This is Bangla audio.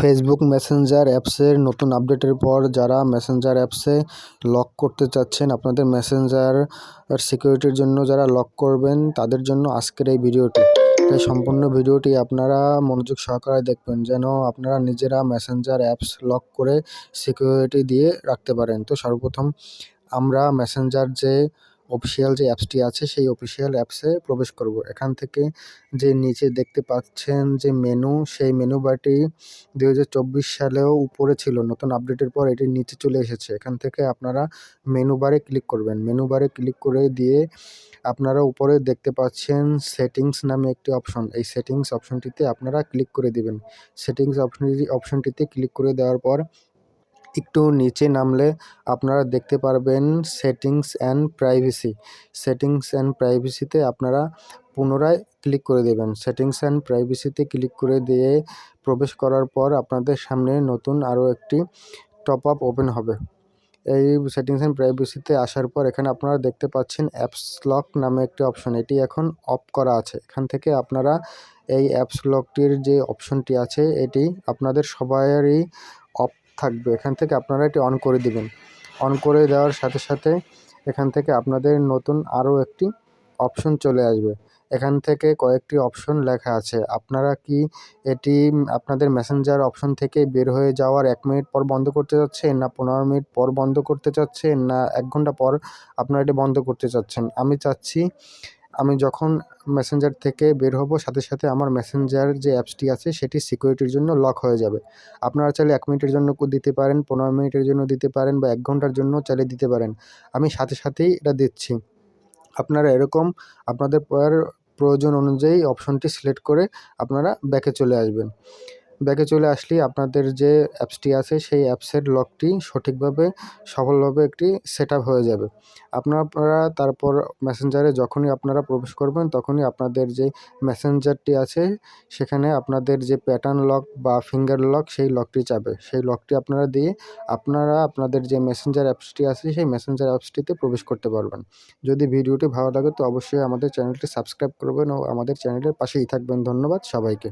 ফেসবুক মেসেঞ্জার অ্যাপসের নতুন আপডেটের পর যারা মেসেঞ্জার অ্যাপসে লক করতে চাচ্ছেন, আপনাদের মেসেঞ্জার সিকিউরিটির জন্য যারা লক করবেন তাদের জন্য আজকের এই ভিডিওটি। তাই সম্পূর্ণ ভিডিওটি আপনারা মনোযোগ সহকারে দেখবেন যেন আপনারা নিজেরা মেসেঞ্জার অ্যাপস লক করে সিকিউরিটি দিয়ে রাখতে পারেন। তো সর্বপ্রথম আমরা মেসেঞ্জার যে অফিসিয়াল যে অ্যাপসটি আছে সেই অফিসিয়াল অ্যাপসে প্রবেশ করব। এখান থেকে যে নিচে দেখতে পাচ্ছেন যে মেনু, সেই মেনু বারটি 2024 সালেও উপরে ছিল, নতুন আপডেটের পর এটি নিচে চলে এসেছে। এখান থেকে আপনারা মেনু বারে ক্লিক করবেন। মেনু বারে ক্লিক করে দিয়ে আপনারা উপরে দেখতে পাচ্ছেন সেটিংস নামে একটি অপশন, এই সেটিংস অপশনটিতে আপনারা ক্লিক করে দিবেন। সেটিংস অপশনটিতে ক্লিক করে দেওয়ার পর একটু নিচে নামলে আপনারা দেখতে পারবেন settings and privacy. Settings and প্রাইভেসিতে আপনারা পুনরায় ক্লিক করে দেবেন। সেটিংস অ্যান্ড প্রাইভেসিতে ক্লিক করে দিয়ে প্রবেশ করার পর আপনাদের সামনে নতুন আরও একটি টপ আপ ওপেন হবে। এই সেটিংস অ্যান্ড প্রাইভেসিতে আসার পর এখানে আপনারা দেখতে পাচ্ছেন অ্যাপস লক নামে একটি অপশন, এটি এখন অফ করা আছে। এখান থেকে আপনারা এই অ্যাপস লকটির যে অপশনটি আছে এটি আপনাদের সবারই অফ থাকবে। এখান থেকে আপনারা এটি অন করে দিবেন। অন করে দেওয়ার সাথে সাথে এখান থেকে আপনাদের নতুন আরও একটি অপশন চলে আসবে। এখান থেকে কয়েকটি অপশন লেখা আছে। আপনারা কি এটি আপনাদের মেসেঞ্জার অপশন থেকে বের হয়ে যাওয়ার 1 মিনিট পর বন্ধ করতে চাচ্ছেন, না 15 মিনিট পর বন্ধ করতে চাচ্ছেন, না 1 ঘন্টা পর আপনারা এটি বন্ধ করতে চাচ্ছেন? আমি চাচ্ছি আমি যখন মেসেঞ্জার থেকে বের হব সাথে সাথে আমার মেসেঞ্জার যে অ্যাপসটি আছে সেটি সিকিউরিটির জন্য লক হয়ে যাবে। আপনারা চাইলে 1 মিনিটের জন্য দিতে পারেন, 15 মিনিটের জন্য দিতে পারেন বা 1 ঘন্টার জন্য চাইলে দিতে পারেন। আমি সাথে সাথেই এটা দিচ্ছি। আপনারা এরকম আপনাদের প্রয়োজন অনুযায়ী অপশনটি সিলেক্ট করে আপনারা ব্যাকে চলে আসবেন। ব্যাকে চলে আসলেই আপনাদের যে অ্যাপসটি আছে সেই অ্যাপসের লকটি সঠিকভাবে সফলভাবে একটি সেটআপ হয়ে যাবে। আপনারা তারপর মেসেঞ্জারে যখনই আপনারা প্রবেশ করবেন তখনই আপনাদের যে মেসেঞ্জারটি আছে সেখানে আপনাদের যে প্যাটার্ন লক বা ফিঙ্গার লক সেই লকটি চাবে। সেই লকটি আপনারা দিয়ে আপনারা আপনাদের যে মেসেঞ্জার অ্যাপসটি আছে সেই মেসেঞ্জার অ্যাপসটিতে প্রবেশ করতে পারবেন। যদি ভিডিওটি ভালো লাগে তো অবশ্যই আমাদের চ্যানেলটি সাবস্ক্রাইব করবেন ও আমাদের চ্যানেলের পাশেই থাকবেন। ধন্যবাদ সবাইকে।